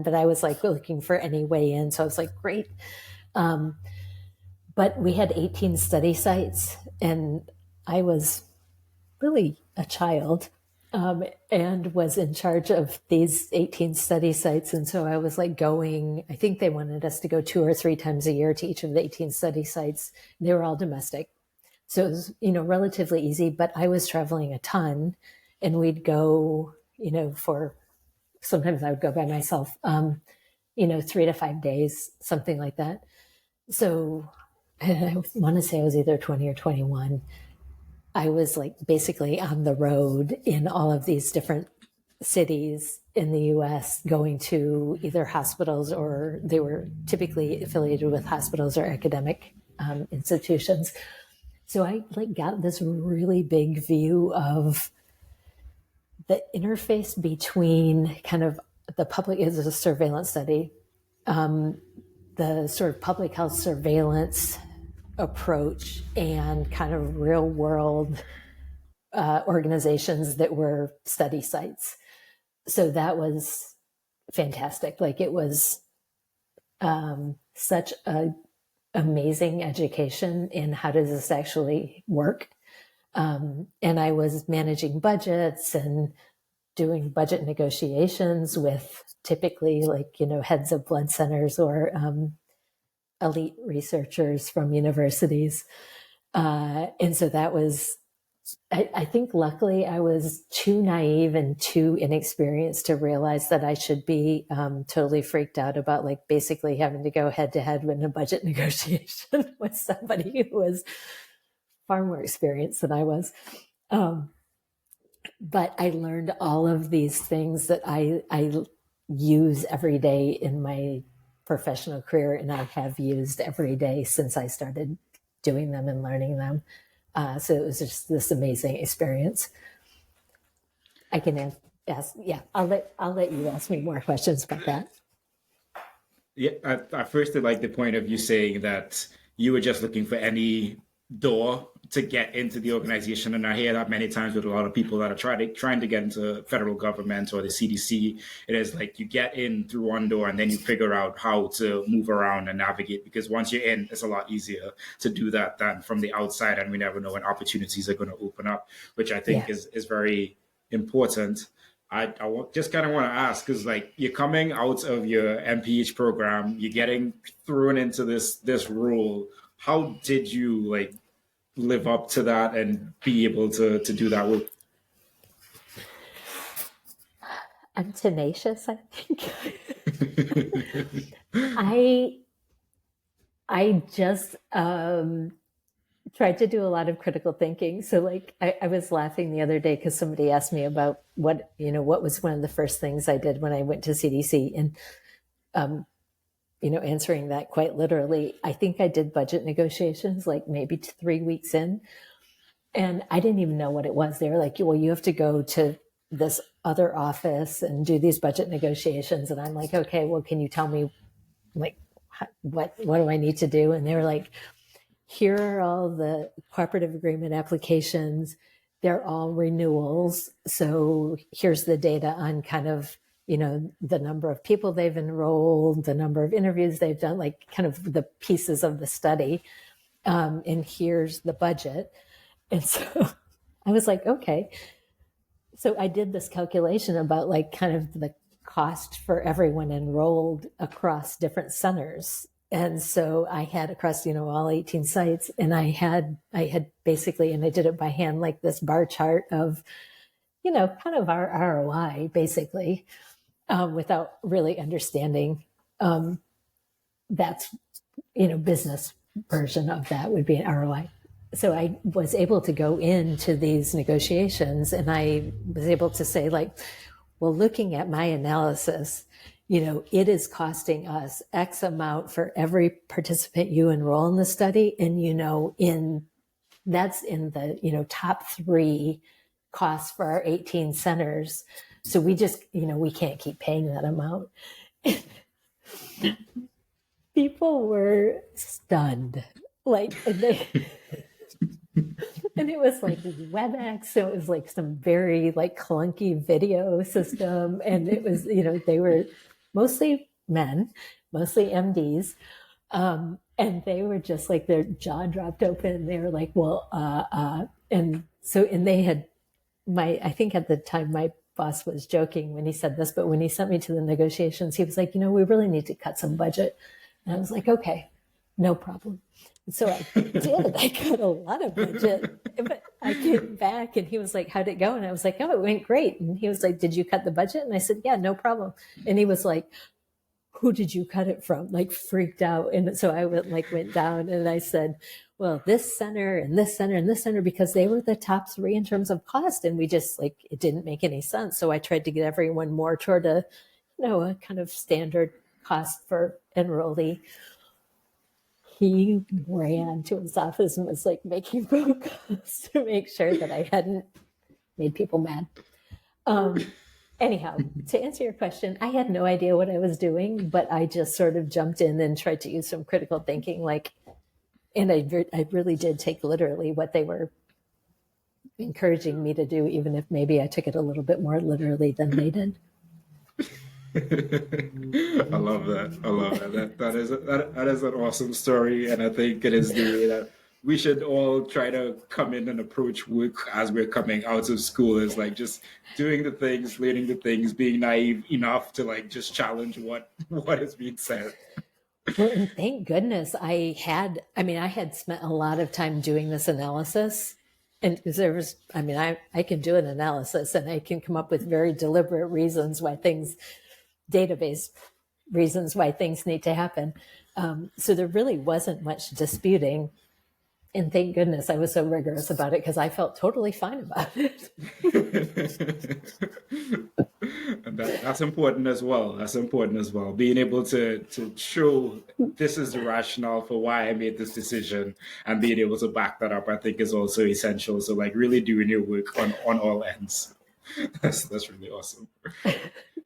but I was like looking for any way in. So I was like, great. But we had 18 study sites, and I was really a child, and was in charge of these 18 study sites. And so I was like going, I think they wanted us to go 2 or 3 times a year to each of the 18 study sites. They were all domestic. So it was, relatively easy, but I was traveling a ton, and we'd go, for, sometimes I would go by myself, 3 to 5 days, something like that. So I want to say I was either 20 or 21. I was like basically on the road in all of these different cities in the US, going to either hospitals, or they were typically affiliated with hospitals or academic institutions. So I like got this really big view of the interface between kind of the public, is a surveillance study, the sort of public health surveillance approach, and kind of real world organizations that were study sites. So that was fantastic. Like, it was such a amazing education in how does this actually work. And I was managing budgets and doing budget negotiations with typically heads of blood centers or elite researchers from universities. And so that was, I think luckily I was too naive and too inexperienced to realize that I should be totally freaked out about like basically having to go head to head in a budget negotiation with somebody who was far more experienced than I was. But I learned all of these things that I use every day in my professional career, and I have used every day since I started doing them and learning them. So it was just this amazing experience. I can ask, yeah, I'll let you ask me more questions about that. Yeah, I first did like the point of you saying that you were just looking for any door to get into the organization, and I hear that many times with a lot of people that are trying to get into federal government or the CDC. It is like you get in through one door, and then you figure out how to move around and navigate. Because once you're in, it's a lot easier to do that than from the outside, and we never know when opportunities are going to open up, which I think is very important. Just kind of want to ask, because like you're coming out of your MPH program, you're getting thrown into this role. How did you like live up to that and be able to do that work? I'm tenacious, I think. I just tried to do a lot of critical thinking. So like I was laughing the other day because somebody asked me about what was one of the first things I did when I went to CDC, and answering that quite literally, I think I did budget negotiations like maybe 3 weeks in, and I didn't even know what it was. They were like, well, you have to go to this other office and do these budget negotiations. And I'm like, okay, well, can you tell me like what do I need to do? And they were like, here are all the cooperative agreement applications. They're all renewals. So here's the data on kind of, the number of people they've enrolled, the number of interviews they've done, like kind of the pieces of the study. And here's the budget. And so I was like, okay. So I did this calculation about like kind of the cost for everyone enrolled across different centers. And so I had across, all 18 sites, and I had basically, and I did it by hand, like this bar chart of, kind of our ROI basically, without really understanding, that's, business version of that would be an ROI. So I was able to go into these negotiations, and I was able to say like, well, looking at my analysis, it is costing us X amount for every participant you enroll in the study. And, that's in the, top 3 costs for our 18 centers. So we just, we can't keep paying that amount. People were stunned. Like, and it was like WebEx, so it was like some very like clunky video system, and it was they were mostly men, mostly MDs. And they were just like, their jaw dropped open. They were like, well, and they had I think at the time my boss was joking when he said this, but when he sent me to the negotiations, he was like, we really need to cut some budget. And I was like, okay, no problem. And so I did. I cut a lot of budget, but I came back and he was like, how'd it go? And I was like, oh, it went great. And he was like, did you cut the budget? And I said, yeah, no problem. And he was like, who did you cut it from? Like freaked out. And so I went down and I said, well, this center and this center and this center, because they were the top three in terms of cost. And we just it didn't make any sense. So I tried to get everyone more toward a kind of standard cost for enrollee. He ran to his office and was like making phone calls to make sure that I hadn't made people mad. Anyhow, to answer your question, I had no idea what I was doing, but I just sort of jumped in and tried to use some critical thinking, and I really did take literally what they were encouraging me to do, even if maybe I took it a little bit more literally than they did. I love that. I love that. That is an awesome story, and I think it is the way that we should all try to come in and approach work as we're coming out of school, is like just doing the things, learning the things, being naive enough to just challenge what is being said. Well, and thank goodness I had spent a lot of time doing this analysis. And because I can do an analysis and I can come up with very deliberate reasons why database reasons why things need to happen. So there really wasn't much disputing. And thank goodness I was so rigorous about it, because I felt totally fine about it. And that's important as well. That's important as well. Being able to show this is the rationale for why I made this decision, and being able to back that up, I think, is also essential. So really doing your work on all ends. That's really awesome.